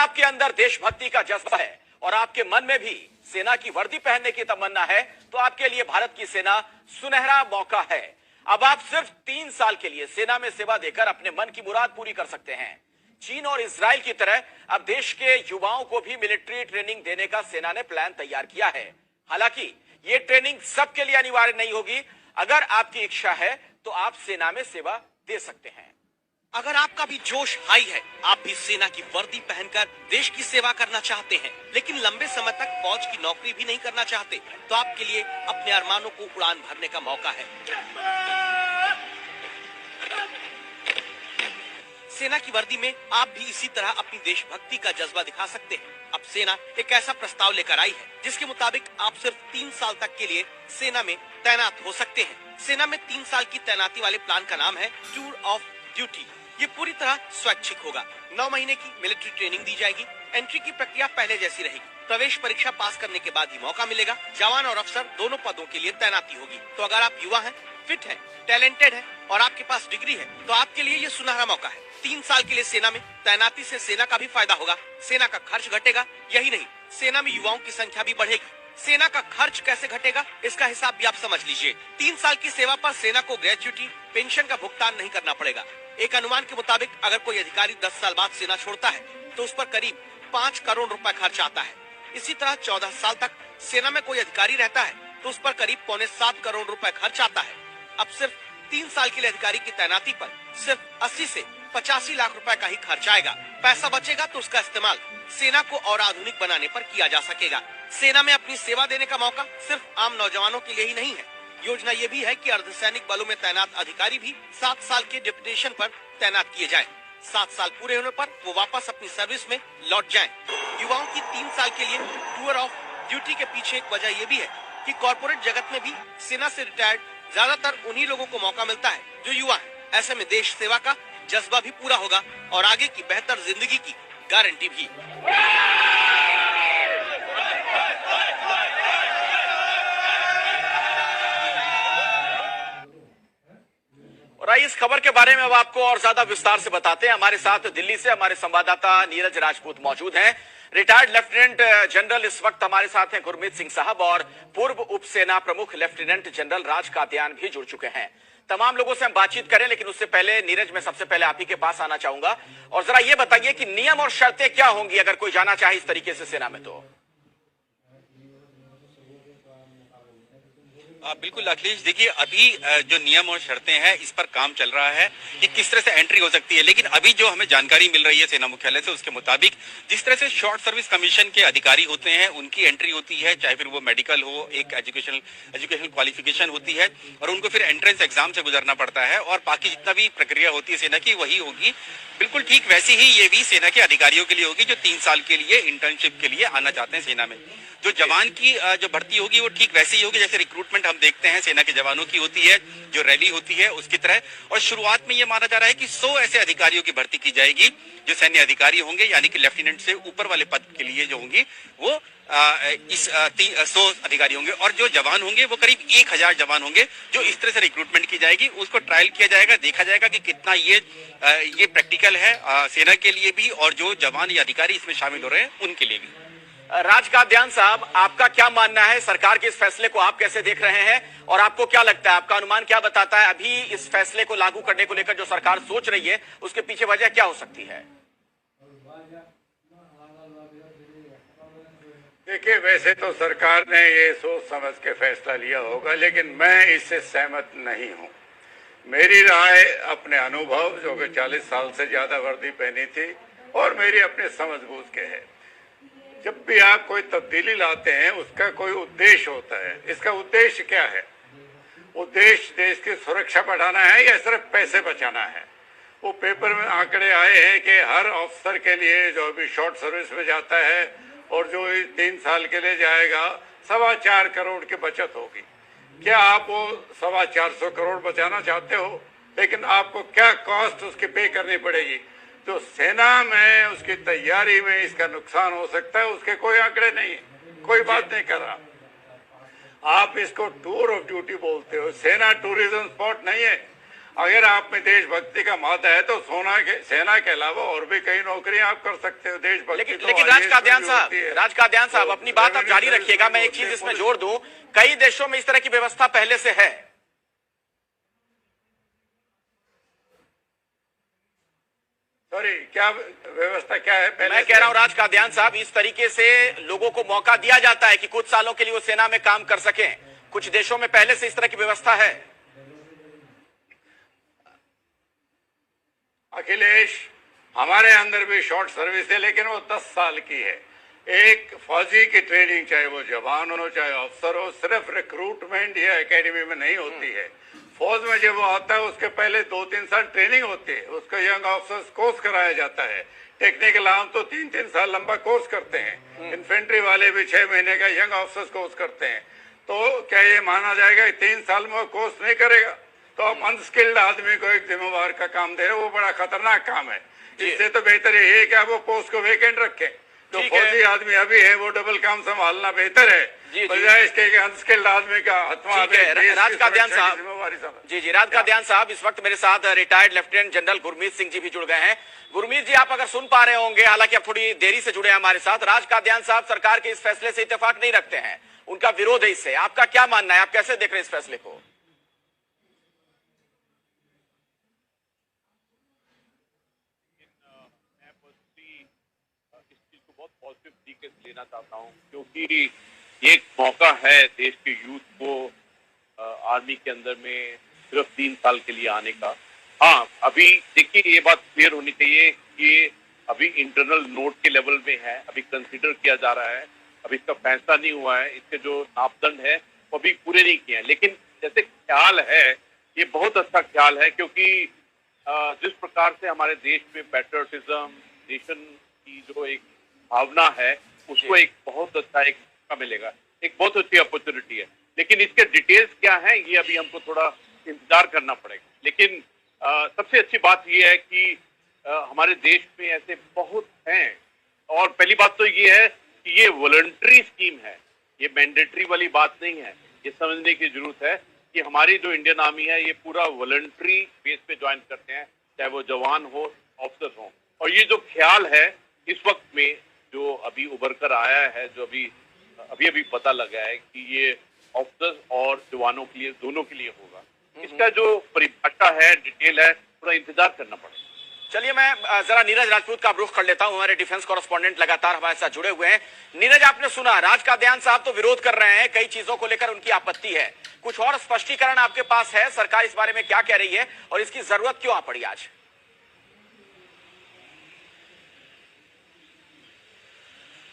आपके अंदर देशभक्ति का जज्बा है और आपके मन में भी सेना की वर्दी पहनने की तमन्ना है, तो आपके लिए भारत की सेना सुनहरा मौका है। अब आप सिर्फ 3 साल के लिए सेना में सेवा देकर अपने मन की मुराद पूरी कर सकते हैं। चीन और इजराइल की तरह अब देश के युवाओं को भी मिलिट्री ट्रेनिंग देने का सेना ने प्लान तैयार किया है। हालांकि ये ट्रेनिंग सबके लिए अनिवार्य नहीं होगी। अगर आपकी इच्छा है तो आप सेना में सेवा दे सकते हैं। अगर आपका भी जोश हाई है, आप भी सेना की वर्दी पहनकर देश की सेवा करना चाहते हैं, लेकिन लंबे समय तक फौज की नौकरी भी नहीं करना चाहते, तो आपके लिए अपने अरमानों को उड़ान भरने का मौका है। सेना की वर्दी में आप भी इसी तरह अपनी देशभक्ति का जज्बा दिखा सकते हैं। अब सेना एक ऐसा प्रस्ताव लेकर आई है जिसके मुताबिक आप सिर्फ 3 साल तक के लिए सेना में तैनात हो सकते हैं। सेना में 3 साल की तैनाती वाले प्लान का नाम है टूर ऑफ ड्यूटी। ये पूरी तरह स्वैच्छिक होगा। 9 महीने की मिलिट्री ट्रेनिंग दी जाएगी। एंट्री की प्रक्रिया पहले जैसी रहेगी। प्रवेश परीक्षा पास करने के बाद ही मौका मिलेगा। जवान और अफसर दोनों पदों के लिए तैनाती होगी। तो अगर आप युवा हैं, फिट हैं, टैलेंटेड हैं और आपके पास डिग्री है, तो आपके लिए ये सुनहरा मौका है। 3 साल के लिए सेना में तैनाती से सेना का भी फायदा होगा। सेना का खर्च घटेगा। यही नहीं, सेना में युवाओं की संख्या भी बढ़ेगी। सेना का खर्च कैसे घटेगा, इसका हिसाब भी आप समझ लीजिए। 3 साल की सेवा पर सेना को ग्रेच्युटी पेंशन का भुगतान नहीं करना पड़ेगा। एक अनुमान के मुताबिक अगर कोई अधिकारी 10 साल बाद सेना छोड़ता है तो उस पर करीब 5 करोड़ रुपए खर्च आता है। इसी तरह 14 साल तक सेना में कोई अधिकारी रहता है तो उस पर करीब 6.25 करोड़ रुपए खर्च आता है। अब सिर्फ 3 साल के लिए अधिकारी की तैनाती पर सिर्फ 80 से 85 लाख रुपए का ही खर्च आएगा। पैसा बचेगा तो उसका इस्तेमाल सेना को और आधुनिक बनाने पर किया जा सकेगा। सेना में अपनी सेवा देने का मौका सिर्फ आम नौजवानों के लिए ही नहीं है। योजना ये भी है कि अर्धसैनिक बलों में तैनात अधिकारी भी 7 साल के डिप्यूटेशन पर तैनात किए जाएं। 7 साल पूरे होने पर वो वापस अपनी सर्विस में लौट जाएं। युवाओं की 3 साल के लिए टूर ऑफ ड्यूटी के पीछे एक वजह ये भी है कि कॉर्पोरेट जगत में भी सेना से रिटायर्ड ज्यादातर उन्हीं लोगों को मौका मिलता है जो युवा है। ऐसे में देश सेवा का जज्बा भी पूरा होगा और आगे की बेहतर जिंदगी की गारंटी भी। और आइए इस खबर के बारे में अब आपको और ज्यादा विस्तार से बताते हैं। हमारे साथ दिल्ली से हमारे संवाददाता नीरज राजपूत मौजूद हैं। रिटायर्ड लेफ्टिनेंट जनरल इस वक्त हमारे साथ हैं गुरमीत सिंह साहब, और पूर्व उप सेना प्रमुख लेफ्टिनेंट जनरल राज कात्यायन भी जुड़ चुके हैं। तमाम लोगों से हम बातचीत करें, लेकिन उससे पहले नीरज, मैं सबसे पहले आप ही के पास आना चाहूंगा और जरा ये बताइए कि नियम और शर्तें क्या होंगी अगर कोई जाना चाहे इस तरीके से सेना में। तो बिल्कुल अखिलेश, देखिए अभी जो नियम और शर्तें हैं इस पर काम चल रहा है कि किस तरह से एंट्री हो सकती है। लेकिन अभी जो हमें जानकारी मिल रही है सेना मुख्यालय से, उसके मुताबिक जिस तरह से शॉर्ट सर्विस कमीशन के अधिकारी होते हैं उनकी एंट्री होती है, चाहे फिर वो मेडिकल हो, एक एजुकेशनल क्वालिफिकेशन होती है और उनको फिर एंट्रेंस एग्जाम से गुजरना पड़ता है और बाकी जितना भी प्रक्रिया होती है सेना की वही होगी। बिल्कुल ठीक वैसी ही ये भी सेना के अधिकारियों के लिए होगी जो 3 साल के लिए इंटर्नशिप के लिए आना चाहते हैं सेना में। जो जवान की जो भर्ती होगी वो ठीक वैसी ही होगी जैसे रिक्रूटमेंट हम देखते हैं सेना के जवानों की होती है, जो रैली होती है उसकी तरह। और शुरुआत में ये माना जा रहा है कि 100 ऐसे अधिकारियों की भर्ती की जाएगी जो सैन्य अधिकारी होंगे, यानी कि लेफ्टिनेंट से ऊपर वाले पद के लिए जो होंगी वो 100 अधिकारी होंगे। और जो जवान होंगे वो करीब 1000 जवान होंगे जो इस तरह से रिक्रूटमेंट की जाएगी। उसको ट्रायल किया जाएगा, देखा जाएगा कि कितना ये प्रैक्टिकल है सेना के लिए भी और जो जवान या अधिकारी इसमें शामिल हो रहे हैं उनके लिए भी। राज कात्यायन साहब, आपका क्या मानना है? सरकार के इस फैसले को आप कैसे देख रहे हैं और आपको क्या लगता है, आपका अनुमान क्या बताता है अभी इस फैसले को लागू करने को लेकर जो सरकार सोच रही है उसके पीछे वजह क्या हो सकती है? देखिए, वैसे तो सरकार ने ये सोच समझ के फैसला लिया होगा, लेकिन मैं इससे सहमत नहीं हूँ। मेरी राय अपने अनुभव, जो कि 40 साल से ज्यादा वर्दी पहनी थी, और मेरी अपने समझबूझ के है, जब भी आप कोई तब्दीली लाते हैं उसका कोई उद्देश्य होता है। इसका उद्देश्य क्या है? उद्देश्य देश की सुरक्षा बढ़ाना है या सिर्फ पैसे बचाना है? वो पेपर में आंकड़े आए हैं कि हर अफसर के लिए जो अभी शॉर्ट सर्विस में जाता है और जो 3 साल के लिए जाएगा 4.25 करोड़ की बचत होगी। क्या आप वो 425 करोड़ बचाना चाहते हो? लेकिन आपको क्या कॉस्ट उसकी पे करनी पड़ेगी? तो सेना में उसकी तैयारी में इसका नुकसान हो सकता है, उसके कोई आंकड़े नहीं है, कोई बात नहीं कर रहा। आप इसको टूर ऑफ ड्यूटी बोलते हो, सेना टूरिज्म स्पॉट नहीं है। अगर आप में देशभक्ति का मादा है तो सेना के अलावा और भी कई नौकरियां आप कर सकते हो। देशभक्ति लेकिन राज कादियान साहब अपनी बात आप जारी रखिएगा। मैं एक चीज इसमें जोड़ दूं, कई देशों में इस तरह की व्यवस्था पहले से है। सॉरी, क्या व्यवस्था क्या है पहले? मैं कह रहा हूं राज कादियान साहब, इस तरीके से लोगों को मौका दिया जाता है कि कुछ सालों के लिए वो सेना में काम कर सकें। कुछ देशों में पहले से इस तरह की व्यवस्था है। अखिलेश, हमारे अंदर भी शॉर्ट सर्विस है, लेकिन वो 10 साल की है। एक फौजी की ट्रेनिंग, चाहे वो जवान हो चाहे अफसर हो, सिर्फ रिक्रूटमेंट या एकेडमी में नहीं होती है। फौज में जब वो आता है उसके पहले 2-3 साल ट्रेनिंग होती है, उसको यंग ऑफिसर्स कोर्स कराया जाता है। टेक्निकल आर्म तो 3-3 साल लंबा कोर्स करते हैं। इन्फेंट्री वाले भी 6 महीने का यंग ऑफिसर्स कोर्स करते हैं। तो क्या ये माना जाएगा कि 3 साल में वो कोर्स नहीं करेगा तो आप अनस्किल्ड आदमी को एक जिम्मेवार का काम दे रहे हो? वो बड़ा खतरनाक काम है। इससे तो बेहतर ये है कि आप वो पोस्ट को वेकेंट रखें। जो फौजी आदमी अभी है वो डबल काम संभालना बेहतर है, बजाय इसके अनस्किल्ड आदमी का हथवा। राज कादियान साहब, जी राज कादियान साहब, इस वक्त मेरे साथ retired lieutenant general Gurmeet Singh ji भी जुड़ गए हैं। गुरमीत जी, आप अगर सुन पा रहे होंगे, हालांकि आप थोड़ी देरी से जुड़े हैं हमारे साथ। राज कादियान साहब सरकार के इस फैसले से इत्तेफाक नहीं रखते हैं, उनका विरोध है इससे। आपका क्या मानना है, आप कैसे देख रहे हैं इस फैसले को? बहुत पॉजिटिव तरीके से लेना चाहता हूं, क्योंकि ये एक मौका है देश के यूथ को आर्मी के अंदर में सिर्फ 3 साल के लिए आने का। हाँ, अभी देखिए ये बात क्लियर होनी चाहिए कि अभी इंटरनल नोट के लेवल में है, अभी कंसीडर किया जा रहा है, अभी इसका फैसला नहीं हुआ है, इसके जो मापदंड है वो अभी पूरे नहीं किए हैं। लेकिन जैसे ख्याल है, ये बहुत अच्छा ख्याल है, क्योंकि जिस प्रकार से हमारे देश में पैट्रियटिज्म, नेशन की जो एक भावना है, उसको एक बहुत अच्छा एक मौका मिलेगा, एक बहुत अच्छी अपॉर्चुनिटी है। लेकिन इसके डिटेल्स क्या है ये अभी हमको थोड़ा इंतजार करना पड़ेगा। लेकिन सबसे अच्छी बात ये है कि हमारे देश में ऐसे बहुत हैं, और पहली बात तो ये है कि ये वॉलंटरी स्कीम है, ये मैंडेटरी वाली बात नहीं है। ये समझने की जरूरत है कि हमारी जो इंडियन आर्मी है ये पूरा वॉलंटरी बेस पे ज्वाइन करते हैं, चाहे वो जवान हो, ऑफिसर हो। और ये जो ख्याल है इस वक्त में जो अभी उभर कर आया है, जो अभी पता लगा है कि ये ऑफिसर्स और जवानों के लिए, दोनों के लिए होगा। इसका जो परिभाषा है, डिटेल है, थोड़ा इंतजार करना पड़ेगा। चलिए, मैं जरा नीरज राजपूत का रुख कर लेता हूं। हमारे डिफेंस कॉरेस्पॉन्डेंट लगातार हमारे साथ जुड़े हुए हैं। नीरज, आपने सुना राज कादियान साहब तो विरोध कर रहे हैं, कई चीजों को लेकर उनकी आपत्ति है। कुछ और स्पष्टीकरण आपके पास है? सरकार इस बारे में क्या कह रही है और इसकी जरूरत क्यों आ पड़ी आज?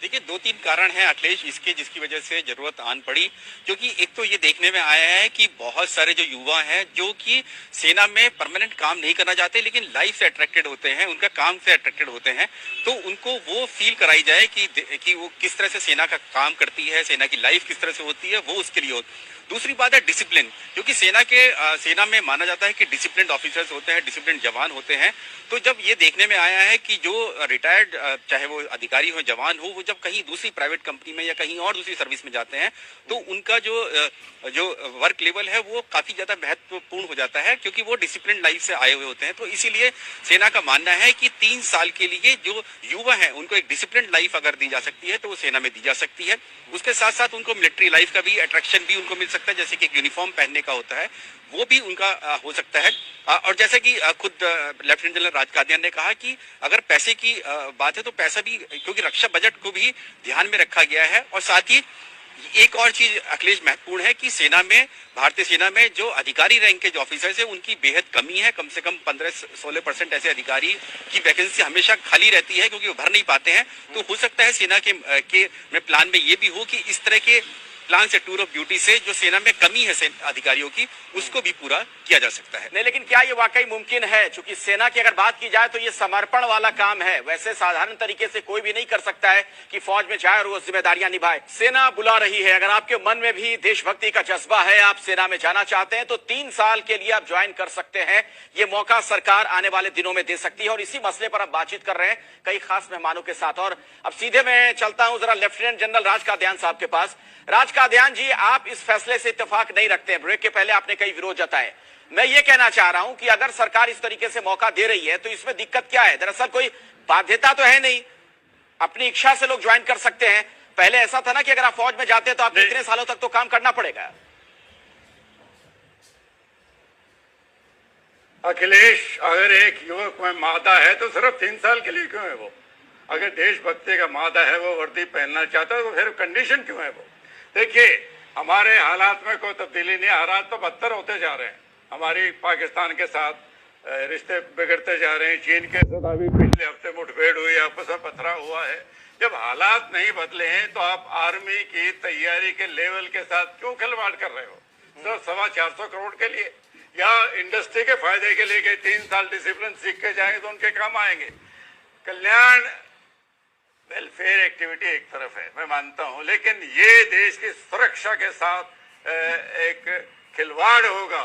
देखिए, 2-3 कारण हैं अखिलेश इसके, जिसकी वजह से जरूरत आन पड़ी। क्योंकि एक तो ये देखने में आया है कि बहुत सारे जो युवा हैं जो कि सेना में परमानेंट काम नहीं करना चाहते, लेकिन लाइफ से अट्रैक्टेड होते हैं, उनका काम से अट्रैक्टेड होते हैं, तो उनको वो फील कराई जाए कि वो किस तरह से सेना का काम करती है, सेना की लाइफ किस तरह से होती है, वो उसके लिए हो। दूसरी बात है डिसिप्लिन, क्योंकि सेना में माना जाता है कि डिसिप्लिन ऑफिसर्स होते हैं, डिसिप्लिन जवान होते हैं। तो जब ये देखने में आया है कि जो रिटायर्ड, चाहे वो अधिकारी हो, जवान हो, वो जब कहीं दूसरी प्राइवेट कंपनी में या कहीं और दूसरी सर्विस में जाते हैं तो उनका जो वर्क लेवल है वो काफी ज्यादा महत्वपूर्ण हो जाता है, क्योंकि वो डिसिप्लिन लाइफ से आए हुए होते हैं। तो इसीलिए सेना का मानना है कि 3 साल के लिए जो युवा हैं उनको एक डिसिप्लिन लाइफ अगर दी जा सकती है तो वो सेना में दी जा सकती है। उसके साथ साथ उनको मिलिट्री लाइफ का भी अट्रैक्शन भी उनको मिल सकता है, जैसे कि एक यूनिफॉर्म पहनने का होता है, वो भी उनका हो सकता है। और जैसे कि खुद लेफ्टिनेंट जनरल राज कादियान ने कहा कि अगर पैसे की बात है तो पैसा भी, क्योंकि रक्षा बजट को भी ध्यान में रखा गया है। और साथ ही एक और चीज अखिलेश महत्वपूर्ण है कि सेना में, भारतीय सेना में जो अधिकारी रैंक के जो ऑफिसर्स है उनकी बेहद कमी है। कम से कम 15-16% ऐसे अधिकारी की वैकेंसी हमेशा खाली रहती है, क्योंकि वो भर नहीं पाते हैं। तो हो सकता है सेना के प्लान में ये भी हो कि इस तरह के प्लान से, टूर ऑफ ड्यूटी से जो सेना में कमी है अधिकारियों की, उसको भी पूरा किया जा सकता है। नहीं, लेकिन क्या ये वाकई मुमकिन है? चूंकि सेना की अगर बात की जाए तो ये समर्पण वाला काम है, वैसे साधारण तरीके से कोई भी नहीं कर सकता है कि फौज में जाए और वो जिम्मेदारियां निभाए। सेना बुला रही है, अगर आपके मन में भी देशभक्ति का जज्बा है, आप सेना में जाना चाहते हैं तो 3 साल के लिए आप ज्वाइन कर सकते हैं। ये मौका सरकार आने वाले दिनों में दे सकती है और इसी मसले पर आप बातचीत कर रहे हैं कई खास मेहमानों के साथ। और अब सीधे मैं चलता हूं जरा लेफ्टिनेंट जनरल राज कादियान साहब के पास। राज कादियान जी, आप इस फैसले से इत्तेफाक नहीं रखते हैं, ब्रेक के पहले आपने कई विरोध जताए। मैं ये कहना चाह रहा हूं कि अगर सरकार इस तरीके से मौका दे रही है तो इसमें दिक्कत क्या है? दरअसल कोई बाध्यता तो है नहीं, अपनी इच्छा से लोग ज्वाइन कर सकते हैं। पहले ऐसा था ना कि अगर आप फौज में जाते तो आपको इतने सालों तक तो काम करना पड़ेगा। अखिलेश, अगर एक युवक में मादा है तो सिर्फ 3 साल के लिए क्यों है वो? अगर देशभक्ति का मादा है, वो वर्दी पहनना चाहता है, तो फिर कंडीशन क्यों है वो? देखिए, हमारे हालात में कोई तब्दीली नहीं, हालात तो बदतर होते जा रहे हैं। हमारी पाकिस्तान के साथ रिश्ते बिगड़ते जा रहे हैं। चीन के साथ अभी पिछले हफ्ते मुठभेड़ हुई, आपस में पथराव हुआ है। जब हालात नहीं बदले हैं तो आप आर्मी की तैयारी के लेवल के साथ क्यों खिलवाड़ कर रहे हो? सिर्फ 425 करोड़ के लिए या इंडस्ट्री के फायदे के लिए? 3 साल डिसिप्लिन सीख के जाएंगे तो उनके काम आएंगे। कल्याण वेलफेयर एक्टिविटी एक तरफ है, मैं मानता हूं, लेकिन ये देश की सुरक्षा के साथ एक खिलवाड़ होगा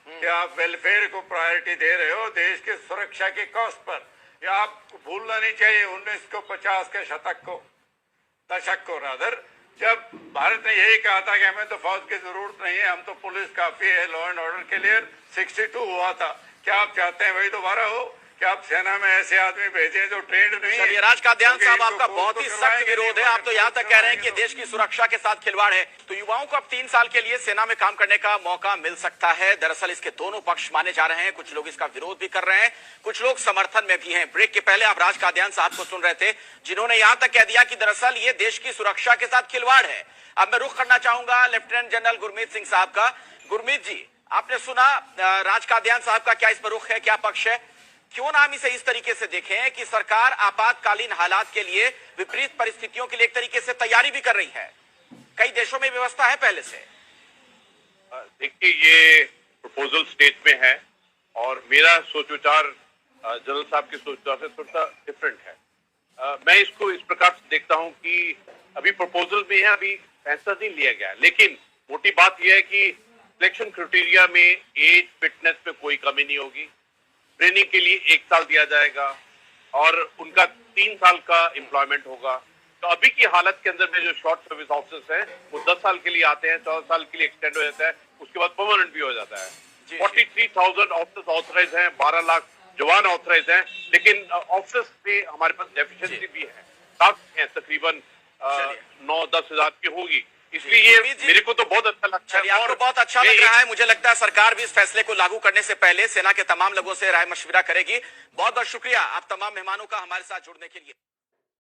कि आप वेलफेयर को प्रायोरिटी दे रहे हो देश की सुरक्षा के कॉस्ट पर। या आपको भूलना नहीं चाहिए 1950 के दशक को रादर, जब भारत ने यही कहा था कि हमें तो फौज की जरूरत नहीं है, हम तो पुलिस काफी है लॉ एंड ऑर्डर के लिए। 62 हुआ था। क्या आप चाहते हैं वही दोबारा हो? क्या आप सेना में ऐसे आदमी भेजें जो ट्रेंड नहीं है? चलिए, राज कादियान साहब, आपका बहुत ही सख्त विरोध है। आप तो यहाँ तक कह रहे हैं कि देश की सुरक्षा के साथ खिलवाड़ है। तो युवाओं को अब 3 साल के लिए सेना में काम करने का मौका मिल सकता है। दरअसल इसके दोनों पक्ष माने जा रहे हैं। कुछ लोग इसका विरोध भी कर रहे हैं, कुछ लोग समर्थन में भी हैं। ब्रेक के पहले आप राज कादियान साहब को सुन रहे थे, जिन्होंने यहां तक कह दिया कि दरअसल ये देश की सुरक्षा के साथ खिलवाड़ है। अब मैं रुख करना चाहूंगा लेफ्टिनेंट जनरल गुरमीत सिंह साहब का। गुरमीत जी, आपने सुना राज कादियान साहब का, क्या इस पर रुख है, क्या पक्ष है? क्यों ना हम इसे इस तरीके से देखें कि सरकार आपातकालीन हालात के लिए, विपरीत परिस्थितियों के लिए एक तरीके से तैयारी भी कर रही है। कई देशों में व्यवस्था है पहले से। देखिए, ये प्रपोजल स्टेज में है और मेरा सोच विचार जनरल साहब के सोच विचार से थोड़ा डिफरेंट है। मैं इसको इस प्रकार से देखता हूं कि अभी प्रपोजल में है, अभी फैसला नहीं लिया गया, लेकिन मोटी बात यह है कि सिलेक्शन क्राइटेरिया में एज फिटनेस में कोई कमी नहीं होगी। ट्रेनिंग के लिए 1 साल दिया जाएगा और उनका 3 साल का एम्प्लॉयमेंट होगा। तो अभी की हालत के अंदर में जो शॉर्ट सर्विस ऑफिसर्स हैं वो 10 साल के लिए आते हैं, 14 साल के लिए एक्सटेंड हो जाता है, उसके बाद परमानेंट भी हो जाता है। 43,000 ऑफिसर्स ऑथराइज हैं, 12 लाख जवान ऑथराइज हैं, लेकिन ऑफिसर्स में हमारे पास डेफिशिएंसी भी है। तकरीबन 9-10 हजार की होगी। इसलिए मेरे को तो बहुत अच्छा लगता है। आपको बहुत अच्छा लग रहा है। मुझे लगता है सरकार भी इस फैसले को लागू करने से पहले सेना के तमाम लोगों से राय मशविरा करेगी। बहुत बहुत शुक्रिया आप तमाम मेहमानों का हमारे साथ जुड़ने के लिए।